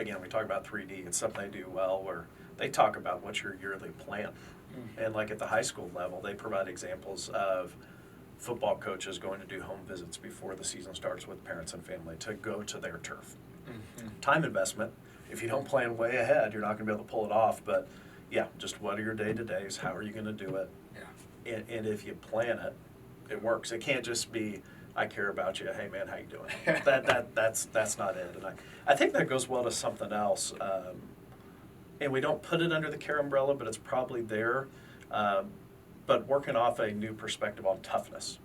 again, we talk about 3D. It's something they do well where they talk about what's your yearly plan. And like at the high school level, they provide examples of football coaches going to do home visits before the season starts with parents and family to go to their turf. Time investment. If you don't plan way ahead, you're not going to be able to pull it off. But yeah, just what are your day-to-days? How are you going to do it? Yeah. And if you plan it, it works. It can't just be, I care about you. Hey man, how you doing? That's not it. And I think that goes well to something else. And we don't put it under the care umbrella, but it's probably there. But working off a new perspective on toughness.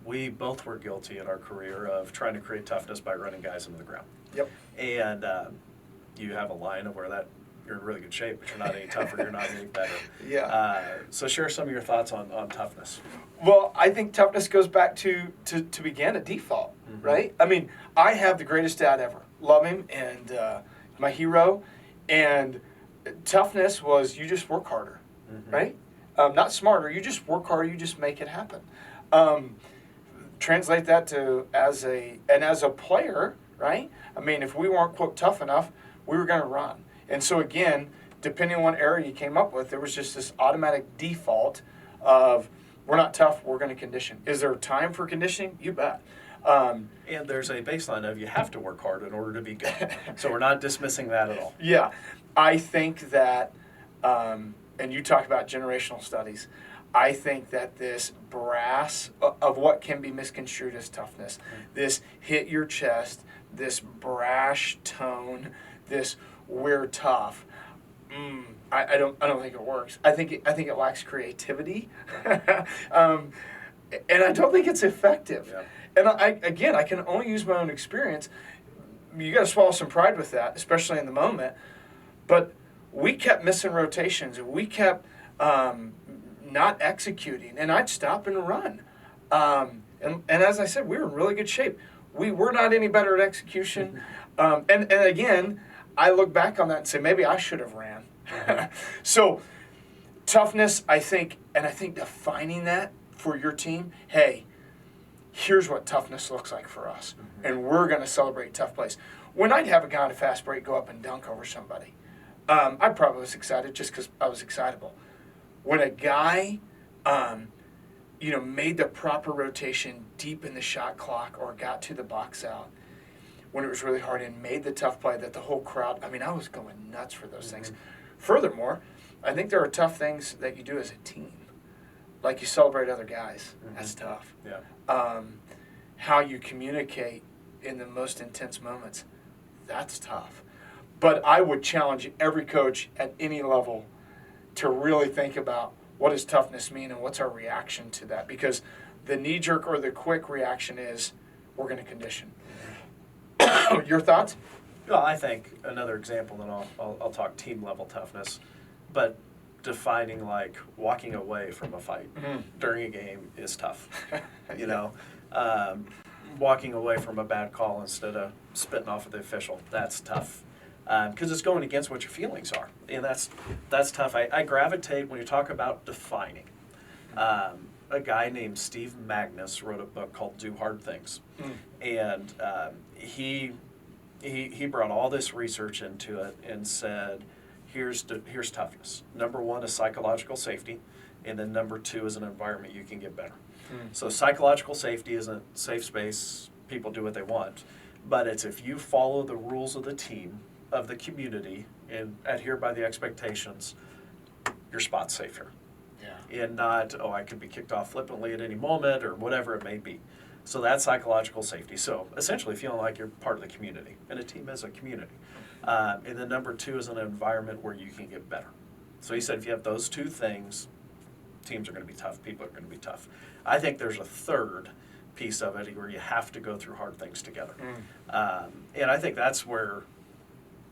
We both were guilty in our career of trying to create toughness by running guys into the ground. Yep. And you have a line of where that you're in really good shape, but you're not any tougher, you're not any better. Yeah. So share some of your thoughts on toughness. Well, I think toughness goes back to begin a default, right? I mean, I have the greatest dad ever. Love him, and my hero. And toughness was you just work harder, right? Not smarter. You just work harder. You just make it happen. Translate that to as a player, right? I mean, if we weren't quote tough enough, we were going to run. And so again, depending on what area you came up with, there was just this automatic default of we're not tough, we're going to condition. Is there time for conditioning? You bet. And there's a baseline of you have to work hard in order to be good. So we're not dismissing that at all. Yeah. I think that, and you talked about generational studies, I think that this brass of what can be misconstrued as toughness, this hit your chest, this brash tone, this we're tough, I don't think it works. I think it lacks creativity, and I don't think it's effective. Yeah. And I can only use my own experience. You got to swallow some pride with that, especially in the moment. But we kept missing rotations, and we kept not executing, and I'd stop and run. And as I said, we were in really good shape. We were not any better at execution. And again, I look back on that and say, maybe I should have ran. So toughness, I think defining that for your team, hey, here's what toughness looks like for us. And we're going to celebrate tough plays. When I'd have a guy on a fast break go up and dunk over somebody, I probably was excited just because I was excitable. When a guy, made the proper rotation deep in the shot clock or got to the box out, when it was really hard and made the tough play that the whole crowd, I was going nuts for those things. Furthermore, I think there are tough things that you do as a team. Like you celebrate other guys. That's tough. Yeah. How you communicate in the most intense moments. That's tough. But I would challenge every coach at any level to really think about what does toughness mean and what's our reaction to that. Because the knee-jerk or the quick reaction is we're going to condition. Your thoughts? Well, I think another example, then I'll talk team level toughness, but defining like walking away from a fight during a game is tough. Walking away from a bad call instead of spitting off at the official, that's tough. Because it's going against what your feelings are, and that's tough. I gravitate when you talk about defining. A guy named Steve Magnus wrote a book called Do Hard Things, and he brought all this research into it and said, here's toughness. Number one is psychological safety, and then number two is an environment you can get better. So psychological safety isn't safe space, people do what they want, but it's if you follow the rules of the team, of the community, and adhere by the expectations, your spot's safe here. Yeah. And not, I could be kicked off flippantly at any moment or whatever it may be. So that's psychological safety. So essentially feeling like you're part of the community, and a team is a community. And then number two is an environment where you can get better. So he said if you have those two things, teams are going to be tough, people are going to be tough. I think there's a third piece of it where you have to go through hard things together. And I think that's where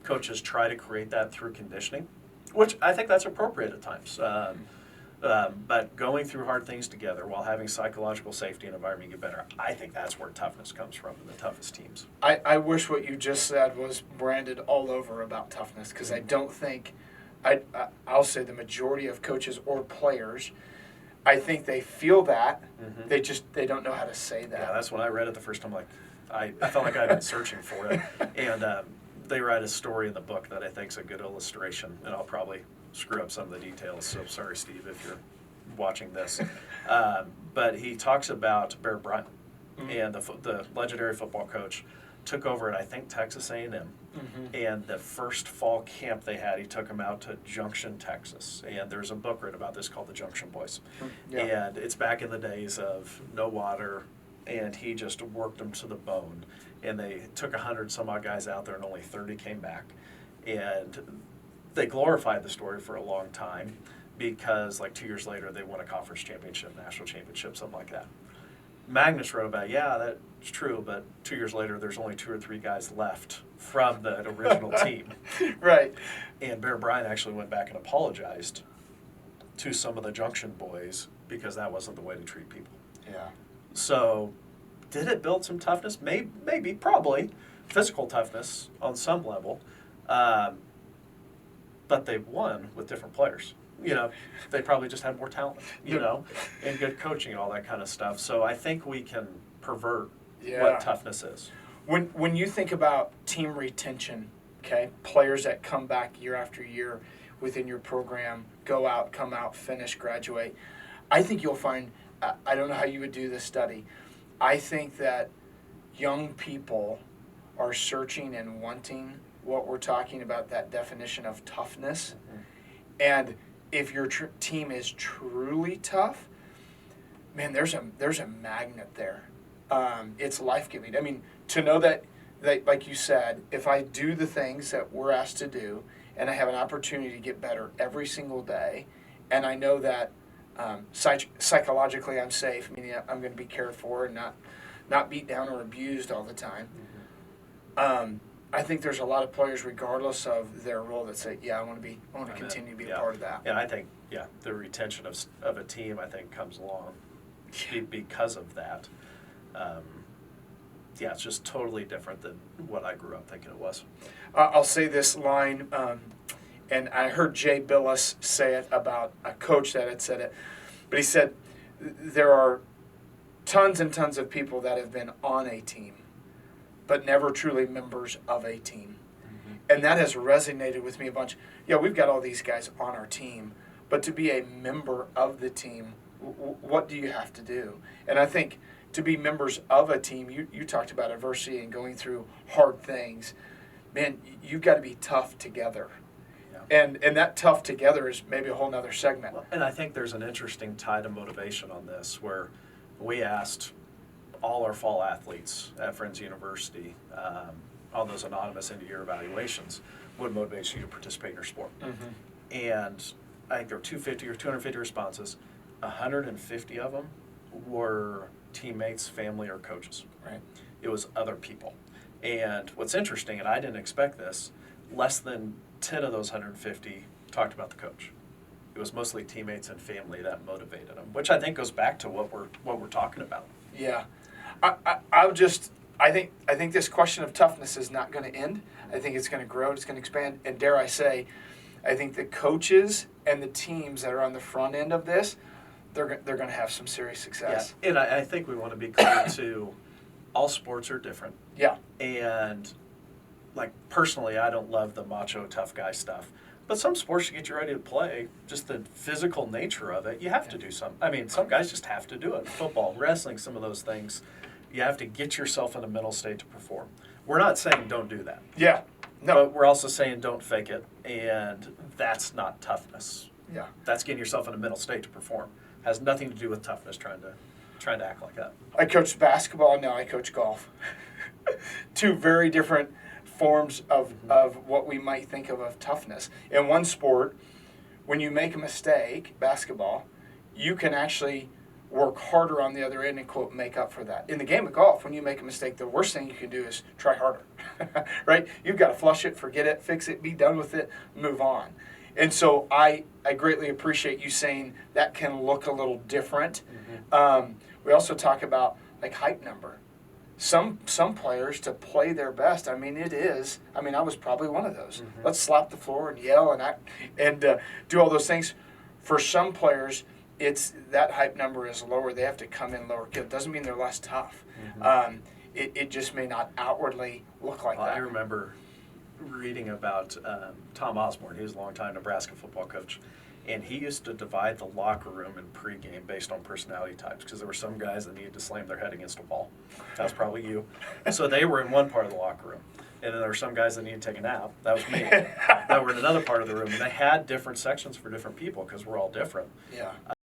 coaches try to create that through conditioning, which I think that's appropriate at times. But going through hard things together while having psychological safety and environment get better, I think that's where toughness comes from in the toughest teams. I wish what you just said was branded all over about toughness, because I don't think, I'll say the majority of coaches or players, I think they feel that, they don't know how to say that. Yeah, that's when I read it the first time, like, I felt like I'd been searching for it. And they write a story in the book that I think is a good illustration, and I'll probably screw up some of the details, so sorry, Steve, if you're watching this. But he talks about Bear Bryant, and the legendary football coach took over at, I think, Texas A&M. And the first fall camp they had, he took them out to Junction, Texas. And there's a book written about this called The Junction Boys. And it's back in the days of no water, and he just worked them to the bone. And they took 100 some odd guys out there, and only 30 came back. And they glorified the story for a long time because, like, 2 years later, they won a conference championship, national championship, something like that. Magnus wrote about, yeah, that's true, but 2 years later, there's only 2 or 3 guys left from that original team. Right. And Bear Bryant actually went back and apologized to some of the Junction boys because that wasn't the way to treat people. Yeah. So, did it build some toughness? Maybe, probably. Physical toughness on some level. But they won with different players. You know, they probably just had more talent, you know, and good coaching and all that kind of stuff. So I think we can pervert what toughness is. When you think about team retention, okay, players that come back year after year within your program, go out, come out, finish, graduate, I think you'll find, I don't know how you would do this study, I think that young people are searching and wanting what we're talking about, that definition of toughness. And if your team is truly tough, man, there's a magnet there. It's life-giving. I mean, to know that, like you said, if I do the things that we're asked to do, and I have an opportunity to get better every single day, and I know that psychologically I'm safe, meaning I'm going to be cared for and not beat down or abused all the time. I think there's a lot of players, regardless of their role, that say, "Yeah, I want to continue to be a part of that." And I think, the retention of a team, I think, comes along because of that. It's just totally different than what I grew up thinking it was. I'll say this line, and I heard Jay Billis say it about a coach that had said it, but he said there are tons and tons of people that have been on a team, but never truly members of a team. And that has resonated with me a bunch. Yeah, we've got all these guys on our team, but to be a member of the team, what do you have to do? And I think to be members of a team, you talked about adversity and going through hard things. Man, you've got to be tough together. Yeah. And that tough together is maybe a whole nother segment. Well, and I think there's an interesting tie to motivation on this, where we asked all our fall athletes at Friends University on those anonymous end-of-year evaluations, what motivates you to participate in your sport? And I think there were 250 or 250 responses. 150 of them were teammates, family, or coaches. Right. It was other people. And what's interesting, and I didn't expect this, less than 10 of those 150 talked about the coach. It was mostly teammates and family that motivated them, which I think goes back to what we're talking about. Yeah. I think this question of toughness is not going to end. I think it's going to grow, it's going to expand, and dare I say, I think the coaches and the teams that are on the front end of this, they're going to have some serious success. Yeah, and I think we want to be clear too, all sports are different. Yeah. And like personally, I don't love the macho tough guy stuff. But some sports to get you ready to play, just the physical nature of it, you have to do some. I mean, some guys just have to do it. Football, wrestling, some of those things, you have to get yourself in a mental state to perform. We're not saying don't do that. Yeah. No. But we're also saying don't fake it, and that's not toughness. Yeah. That's getting yourself in a mental state to perform. Has nothing to do with toughness, trying to act like that. I coached basketball, now I coach golf. Two very different forms of what we might think of toughness. In one sport, when you make a mistake, basketball, you can actually work harder on the other end and, quote, make up for that. In the game of golf, when you make a mistake, the worst thing you can do is try harder, right? You've got to flush it, forget it, fix it, be done with it, move on. And so I greatly appreciate you saying that can look a little different. We also talk about, like, hype number. Some players, to play their best, I was probably one of those. Let's slap the floor and yell and act and do all those things. For some players, it's that hype number is lower. They have to come in lower. It doesn't mean they're less tough. it just may not outwardly look like Well, that. I remember reading about Tom Osborne. He was a longtime Nebraska football coach, and he used to divide the locker room in pregame based on personality types because there were some guys that needed to slam their head against a wall. That was probably you. So they were in one part of the locker room. And then there were some guys that needed to take a nap. That was me. That were in another part of the room. And they had different sections for different people because we're all different. Yeah.